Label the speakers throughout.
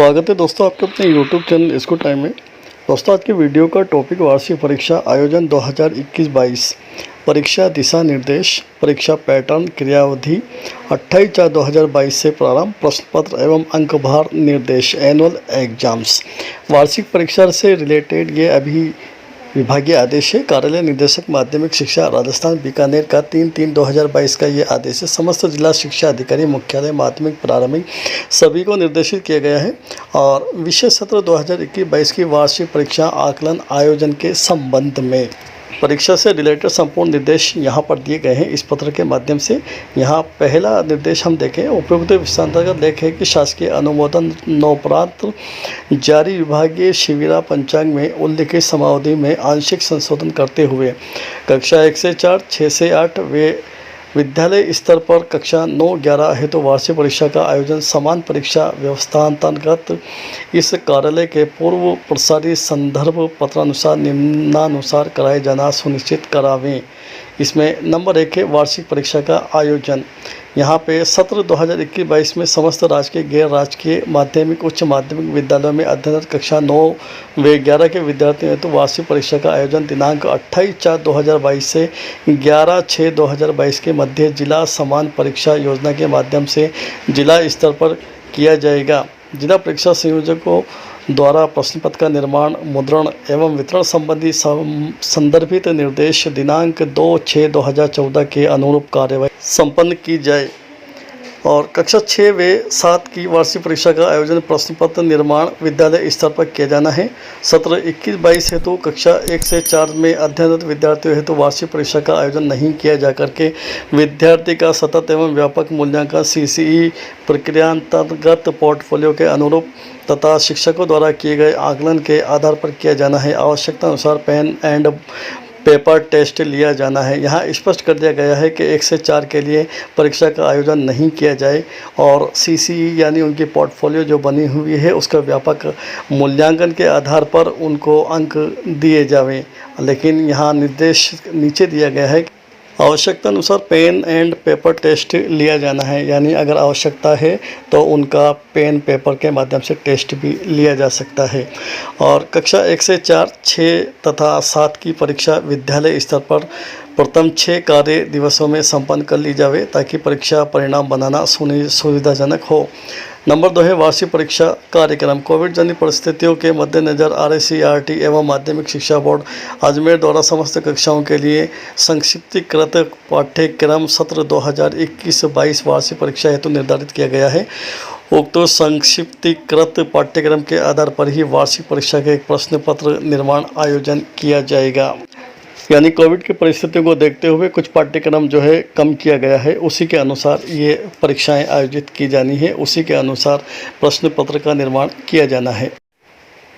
Speaker 1: स्वागत है दोस्तों आपके अपने YouTube चैनल स्कूल टाइम में। दोस्तों आज की वीडियो का टॉपिक वार्षिक परीक्षा आयोजन 2021-22, परीक्षा दिशा निर्देश, परीक्षा पैटर्न, क्रियाविधि, 28/4/2022 से प्रारंभ, प्रश्न पत्र एवं अंक भार निर्देश, एनुअल एग्जाम्स। वार्षिक परीक्षा से रिलेटेड ये अभी विभागीय आदेश है। कार्यालय निदेशक माध्यमिक शिक्षा राजस्थान बीकानेर का 3/3/2022 का ये आदेश है। समस्त जिला शिक्षा अधिकारी मुख्यालय माध्यमिक प्रारंभिक सभी को निर्देशित किया गया है और विषय सत्र 2021-22 की वार्षिक परीक्षा आकलन आयोजन के संबंध में परीक्षा से रिलेटेड संपूर्ण निर्देश यहाँ पर दिए गए हैं इस पत्र के माध्यम से। यहाँ पहला निर्देश हम देखें, उपयुक्त विषयांतर्गत लेख है कि शासकीय अनुमोदन नवप्रांत जारी विभागीय शिविरा पंचांग में उल्लिखित समावधि में आंशिक संशोधन करते हुए कक्षा 1 से 4, 6 से 8 वे विद्यालय स्तर पर कक्षा 9-11 हेतु वार्षिक परीक्षा का आयोजन समान परीक्षा व्यवस्थांतर्गत इस कार्यालय के पूर्व प्रसारित संदर्भ पत्रानुसार निम्नानुसार कराए जाना सुनिश्चित करावें। इसमें नंबर 1 है वार्षिक परीक्षा का आयोजन। यहाँ पे सत्र 2021-22 में समस्त राजकीय गैर राजकीय माध्यमिक उच्च माध्यमिक विद्यालयों में अध्ययनरत कक्षा 9 व 11 के विद्यार्थियों हेतु वार्षिक परीक्षा का आयोजन दिनांक 28/4/2022 से 11/6/2022 के मध्य जिला समान परीक्षा योजना के माध्यम से जिला स्तर पर किया जाएगा। जिला परीक्षा संयोजकों द्वारा प्रश्न पत्र का निर्माण, मुद्रण एवं वितरण संबंधी संदर्भित निर्देश दिनांक 2/6/2014 के अनुरूप कार्यवाही संपन्न की जाए और कक्षा 6 व 7 की वार्षिक परीक्षा का आयोजन प्रश्न पत्र निर्माण विद्यालय स्तर पर किया जाना है। सत्र 21-22 हेतु कक्षा 1 से 4 में अध्ययनरत विद्यार्थियों हेतु वार्षिक परीक्षा का आयोजन नहीं किया जा करके विद्यार्थी का सतत एवं व्यापक मूल्यांकन CCE प्रक्रियांतर्गत पोर्टफोलियो के अनुरूप तथा शिक्षकों द्वारा किए गए आकलन के आधार पर किया जाना है। आवश्यकता अनुसार पेन एंड पेपर टेस्ट लिया जाना है। यहाँ स्पष्ट कर दिया गया है कि 1 से 4 के लिए परीक्षा का आयोजन नहीं किया जाए और CCE यानी उनकी पोर्टफोलियो जो बनी हुई है उसका व्यापक मूल्यांकन के आधार पर उनको अंक दिए जावें। लेकिन यहाँ निर्देश नीचे दिया गया है आवश्यकता अनुसार पेन एंड पेपर टेस्ट लिया जाना है, यानी अगर आवश्यकता है तो उनका पेन पेपर के माध्यम से टेस्ट भी लिया जा सकता है। और कक्षा 1 से 4, 6 तथा 7 की परीक्षा विद्यालय स्तर पर प्रथम 6 कार्य दिवसों में संपन्न कर ली जावे ताकि परीक्षा परिणाम बनाना सुविधाजनक हो। नंबर 2 है वार्षिक परीक्षा कार्यक्रम। कोविड जनित परिस्थितियों के मद्देनज़र RICRT एवं माध्यमिक शिक्षा बोर्ड अजमेर द्वारा समस्त कक्षाओं के लिए संक्षिप्तीकृत पाठ्यक्रम सत्र 2021-22 वार्षिक परीक्षा हेतु निर्धारित किया गया है। उक्त संक्षिप्तीकृत पाठ्यक्रम के आधार पर ही वार्षिक परीक्षा के एक प्रश्न पत्र निर्माण आयोजन किया जाएगा। यानी कोविड की परिस्थितियों को देखते हुए कुछ पाठ्यक्रम जो है कम किया गया है, उसी के अनुसार ये परीक्षाएं आयोजित की जानी है, उसी के अनुसार प्रश्न पत्र का निर्माण किया जाना है।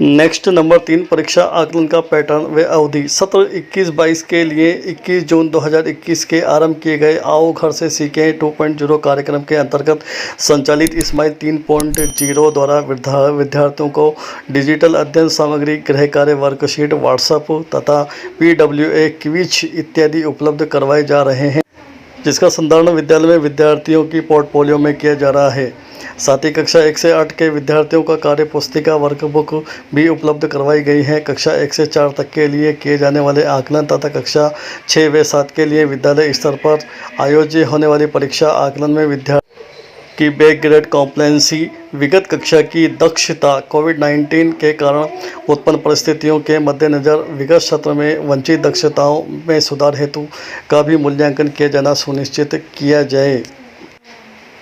Speaker 1: नेक्स्ट नंबर 3 परीक्षा आकलन का पैटर्न व अवधि। सत्र 21-22 के लिए 21 जून 2021 के आरंभ किए गए आओ घर से सीखें 2.0 कार्यक्रम के अंतर्गत संचालित स्माइल 3.0 द्वारा विद्यार्थियों को डिजिटल अध्ययन सामग्री, गृह कार्य, वर्कशीट, व्हाट्सएप तथा PWA क्विज इत्यादि उपलब्ध करवाए जा रहे हैं, जिसका संधारण विद्यालय में विद्यार्थियों की पोर्टफोलियो में किया जा रहा है। साथ ही कक्षा 1 से 8 के विद्यार्थियों का कार्य पुस्तिका वर्कबुक भी उपलब्ध करवाई गई है। कक्षा 1 से 4 तक के लिए किए जाने वाले आकलन तथा कक्षा 6 व 7 के लिए विद्यालय स्तर पर आयोजित होने वाली परीक्षा आकलन में विद्यार्थी की बैक ग्रेड कॉम्प्लेंसी, विगत कक्षा की दक्षता, कोविड-19 के कारण उत्पन्न परिस्थितियों के मद्देनज़र विगत सत्र में वंचित दक्षताओं में सुधार हेतु का भी मूल्यांकन किया जाना सुनिश्चित किया जाए।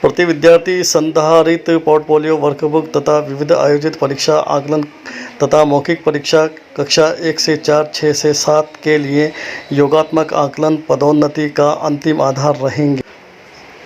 Speaker 1: प्रति विद्यार्थी संधारित पोर्टफोलियो वर्कबुक तथा विविध आयोजित परीक्षा आकलन तथा मौखिक परीक्षा कक्षा 1 से 4, 6 से 7 के लिए योगात्मक आकलन पदोन्नति का अंतिम आधार रहेंगे।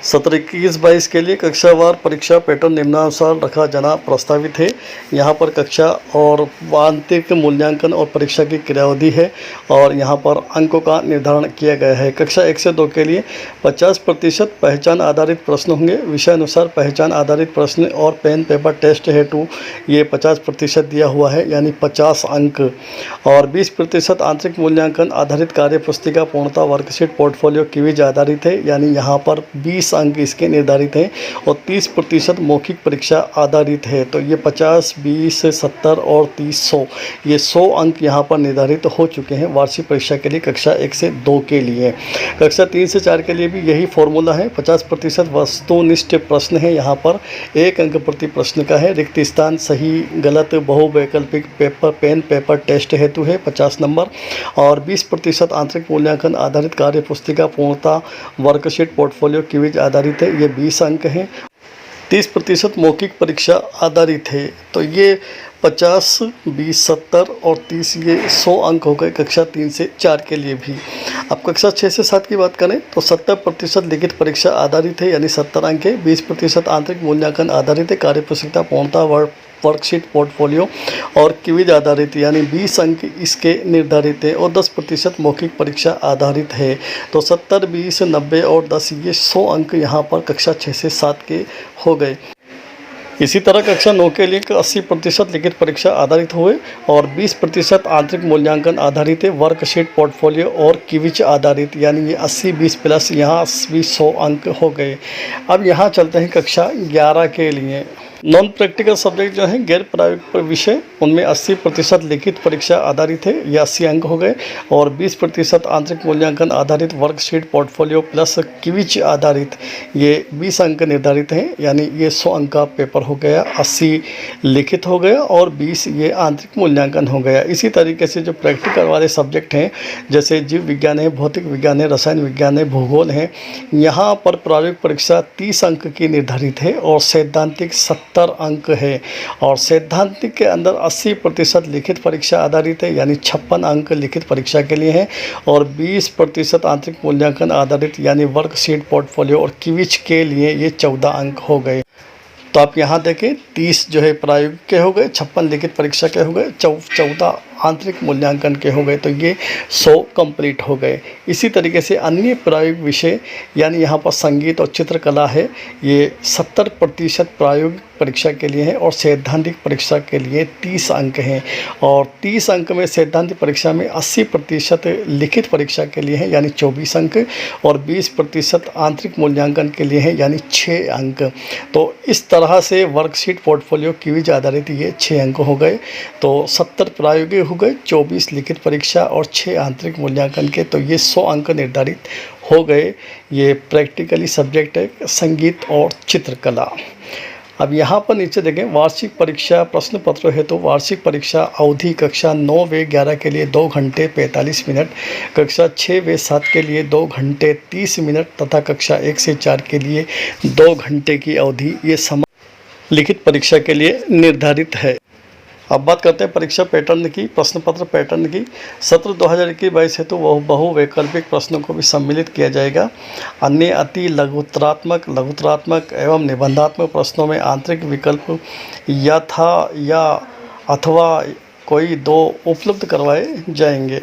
Speaker 1: सत्र 21-22 के लिए कक्षावार परीक्षा पैटर्न निम्नानुसार रखा जाना प्रस्तावित है। यहाँ पर कक्षा और आंतरिक मूल्यांकन और परीक्षा की क्रियाविधि है और यहाँ पर अंकों का निर्धारण किया गया है। कक्षा 1 से 2 के लिए 50% पहचान आधारित प्रश्न होंगे। विषय अनुसार पहचान आधारित प्रश्न और पेन पेपर टेस्ट हेतु ये 50% दिया हुआ है, यानी 50 अंक। और 20% आंतरिक मूल्यांकन आधारित कार्य पुस्तिका, पूर्णता, वर्कशीट, पोर्टफोलियो, क्विज आधारित है, यानी यहाँ पर 20 अंक इसके निर्धारित हैं और 30% मौखिक परीक्षा आधारित है। तो ये 50, 20, 70 और 30, 100 ये 100 अंक यहाँ पर निर्धारित हो चुके हैं वार्षिक परीक्षा के लिए कक्षा 1 से 2 के लिए। कक्षा 3 से 4 के लिए भी यही फॉर्मूला है। 50% वस्तुनिष्ठ प्रश्न है, यहाँ पर 1 अंक प्रति प्रश्न का है। रिक्त स्थान सही गलत बहुवैकल्पिक पेपर पेन पेपर टेस्ट हेतु है 50 नंबर और 20% आंतरिक मूल्यांकन आधारित कार्य पुस्तिका पूर्णता वर्कशीट पोर्टफोलियो क्विज आधारित है, ये 20 अंक हैं। 30% मौखिक परीक्षा आधारित है, तो ये 50, 20, 70 और 30 ये 100 अंक हो गए कक्षा 3 से 4 के लिए भी। अब कक्षा 6 से 7 की बात करें तो 70% लिखित परीक्षा आधारित है यानी 70 अंक है। 20% आंतरिक मूल्यांकन आधारित है, कार्य पुस्तिका पूर्णता वर्कशीट पोर्टफोलियो और क्विज आधारित यानी 20 अंक इसके निर्धारित है और 10% मौखिक परीक्षा आधारित है। तो 70, 20, 90 और 10 ये 100 अंक यहाँ पर कक्षा 6 से 7 के हो गए। इसी तरह कक्षा 9 के लिए 80% लिखित परीक्षा आधारित हुए और 20% आंतरिक मूल्यांकन आधारित है, वर्कशीट पोर्टफोलियो और क्विज आधारित यानी ये 80, 20 प्लस यहाँ 100 अंक हो गए। अब यहाँ चलते हैं कक्षा 11 के लिए। नॉन प्रैक्टिकल सब्जेक्ट जो हैं गैर प्रायोगिक विषय उनमें 80% लिखित परीक्षा आधारित है, ये 80 अंक हो गए और 20% आंतरिक मूल्यांकन आधारित वर्कशीट पोर्टफोलियो प्लस क्विज आधारित ये 20 अंक निर्धारित हैं यानी ये 100 अंक का पेपर हो गया। 80 लिखित हो गया और 20 ये आंतरिक मूल्यांकन हो गया। इसी तरीके से जो प्रैक्टिकल वाले सब्जेक्ट हैं जैसे जीव विज्ञान है, भौतिक विज्ञान है, रसायन विज्ञान है, भूगोल है, यहाँ पर प्रायोगिक परीक्षा 30 अंक की निर्धारित है और सैद्धांतिक 70 अंक है और सैद्धांतिक के अंदर 80% लिखित परीक्षा आधारित है यानी 56 अंक लिखित परीक्षा के लिए हैं और 20% आंतरिक मूल्यांकन आधारित यानी वर्कशीट पोर्टफोलियो और क्विज के लिए ये 14 अंक हो गए। तो आप यहाँ देखें 30 जो है प्रायोगिक के हो गए, 56 लिखित परीक्षा के हो गए, 14 आंतरिक मूल्यांकन के हो गए, तो ये 100 कंप्लीट हो गए। इसी तरीके से अन्य प्रायोगिक विषय यानी यहाँ पर संगीत और चित्रकला है, ये 70% प्रायोगिक परीक्षा के लिए है और सैद्धांतिक परीक्षा के लिए 30 अंक हैं और 30 अंक में सैद्धांतिक परीक्षा में 80% लिखित परीक्षा के लिए है यानी 24 अंक और 20% आंतरिक मूल्यांकन के लिए है यानी 6 अंक। तो इस तरह से वर्कशीट पोर्टफोलियो क्विज आधारित ये 6 अंक हो गए। तो 70 प्रायोगिक हो गए, 24 लिखित परीक्षा और 6 आंतरिक मूल्यांकन के, तो ये 100 अंक निर्धारित हो गए। ये प्रैक्टिकली सब्जेक्ट है संगीत और चित्रकला। अब यहाँ पर नीचे देखें वार्षिक परीक्षा प्रश्न पत्र है, तो वार्षिक परीक्षा अवधि कक्षा 9 व 11 के लिए 2 घंटे 45 मिनट, कक्षा 6 व 7 के लिए 2 घंटे 30 मिनट तथा कक्षा 1 से 4 के लिए 2 घंटे की अवधि ये समान लिखित परीक्षा के लिए निर्धारित है। अब बात करते हैं परीक्षा पैटर्न की, प्रश्न पत्र पैटर्न की। सत्र 2021-22 है तो वह बहुवैकल्पिक प्रश्नों को भी सम्मिलित किया जाएगा। अन्य अति लघुतरात्मक एवं निबंधात्मक प्रश्नों में आंतरिक विकल्प या अथवा कोई 2 उपलब्ध करवाए जाएंगे।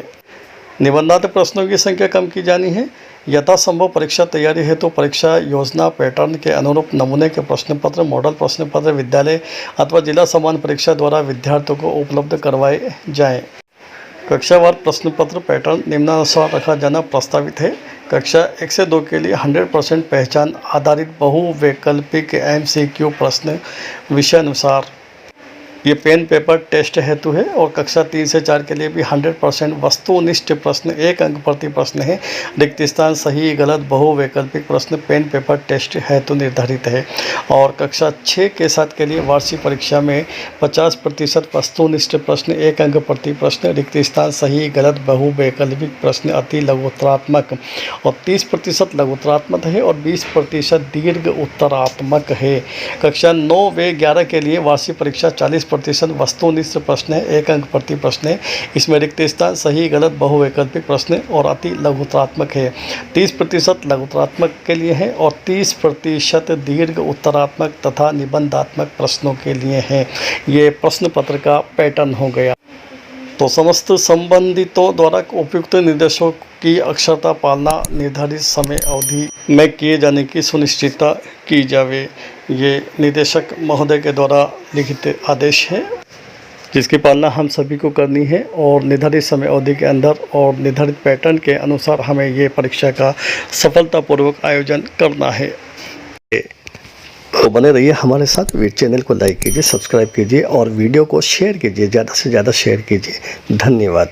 Speaker 1: निबंधात्मक प्रश्नों की संख्या कम की जानी है। यथासंभव परीक्षा तैयारी है तो परीक्षा योजना पैटर्न के अनुरूप नमूने के प्रश्न पत्र, मॉडल प्रश्न पत्र विद्यालय अथवा जिला समान परीक्षा द्वारा विद्यार्थियों को उपलब्ध करवाए जाएं। कक्षावार प्रश्न पत्र पैटर्न निम्नानुसार रखा जाना प्रस्तावित है। कक्षा 1 से 2 के लिए 100% पहचान आधारित बहुवैकल्पिक MCQ प्रश्न विषयानुसार, ये पेन पेपर टेस्ट हेतु है और कक्षा 3 से 4 के लिए भी 100% वस्तुनिष्ठ प्रश्न 1 अंक प्रति प्रश्न है। रिक्त स्थान सही गलत बहुवैकल्पिक प्रश्न पेन पेपर टेस्ट हेतु निर्धारित है और कक्षा 6 के 7 के लिए वार्षिक परीक्षा में 50% वस्तुनिष्ठ प्रश्न 1 अंक प्रति प्रश्न, रिक्त स्थान सही गलत बहुवैकल्पिक प्रश्न अति लघुतरात्मक और 30% लघुतरात्मक है और 20% दीर्घ उत्तरात्मक है। कक्षा 9 व 11 के लिए वार्षिक परीक्षा 40% वस्तुनिष्ठ प्रश्न है, 1 अंक प्रति प्रश्न है। इसमें रिक्त स्थान सही गलत बहुवैकल्पिक प्रश्न और अति लघुतरात्मक है। 30% लघुतरात्मक के लिए है और 30% दीर्घ उत्तरात्मक तथा निबंधात्मक प्रश्नों के लिए है। ये प्रश्न पत्र का पैटर्न हो गया। तो समस्त संबंधितों द्वारा उपयुक्त निर्देशों की अक्षरता पालना निर्धारित समय अवधि में किए जाने की सुनिश्चितता की जावे। ये निदेशक महोदय के द्वारा लिखित आदेश है जिसकी पालना हम सभी को करनी है और निर्धारित समय अवधि के अंदर और निर्धारित पैटर्न के अनुसार हमें ये परीक्षा का सफलतापूर्वक आयोजन करना है। तो बने रहिए हमारे साथ। चैनल को लाइक कीजिए, सब्सक्राइब कीजिए और वीडियो को शेयर कीजिए, ज़्यादा से ज़्यादा शेयर कीजिए। धन्यवाद।